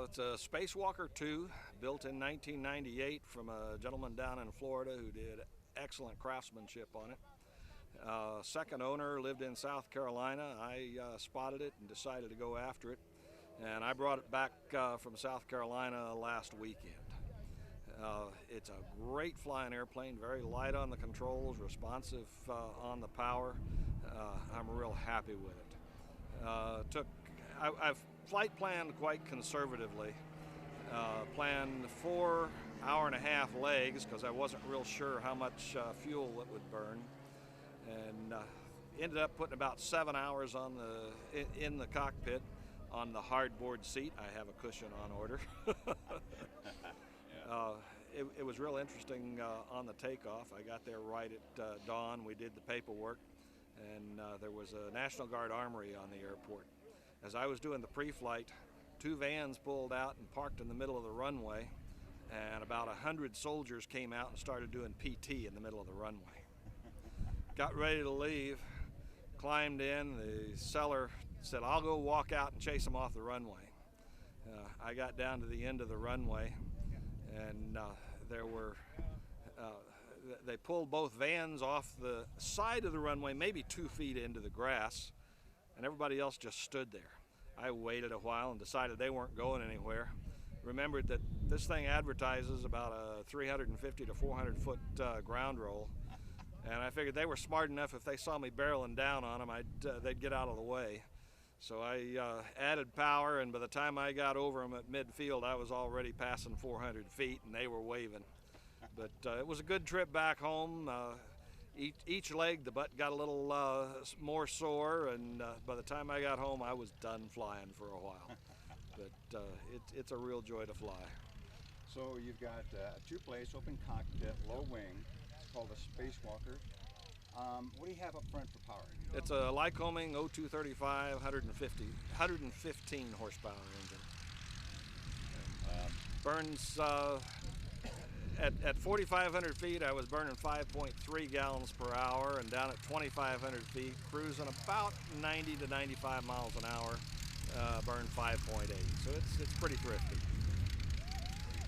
It's a Spacewalker 2, built in 1998 from a gentleman down in Florida who did excellent craftsmanship on it. Second owner lived in South Carolina. I spotted it and decided to go after it, and I brought it back from South Carolina last weekend. It's a great flying airplane, very light on the controls, responsive on the power. I'm real happy with it. I've flight planned quite conservatively. Planned 4 hour-and-a-half legs because I wasn't real sure how much fuel it would burn, and ended up putting about 7 hours on in the cockpit on the hardboard seat. I have a cushion on order. It was real interesting on the takeoff. I got there right at dawn. We did the paperwork, and there was a National Guard armory on the airport. As I was doing the pre-flight, 2 vans pulled out and parked in the middle of the runway, and about 100 soldiers came out and started doing PT in the middle of the runway. Got ready to leave, climbed in. The seller said, "I'll go walk out and chase them off the runway." I got down to the end of the runway, and they pulled both vans off the side of the runway, maybe 2 feet into the grass, and everybody else just stood there. I waited a while and decided they weren't going anywhere. Remembered that this thing advertises about a 350 to 400 foot ground roll, and I figured they were smart enough if they saw me barreling down on them, they'd get out of the way. So I added power, and by the time I got over them at midfield, I was already passing 400 feet, and they were waving. But it was a good trip back home. Each leg, the butt got a little more sore, and by the time I got home, I was done flying for a while. But it's a real joy to fly. So you've got a 2-place open cockpit, low wing. It's called a Spacewalker. What do you have up front for power? It's a Lycoming 0235 115 horsepower engine. Burns at 4,500 feet, I was burning 5.3 gallons per hour, and down at 2,500 feet, cruising about 90 to 95 miles an hour, burn 5.8. So it's pretty thrifty.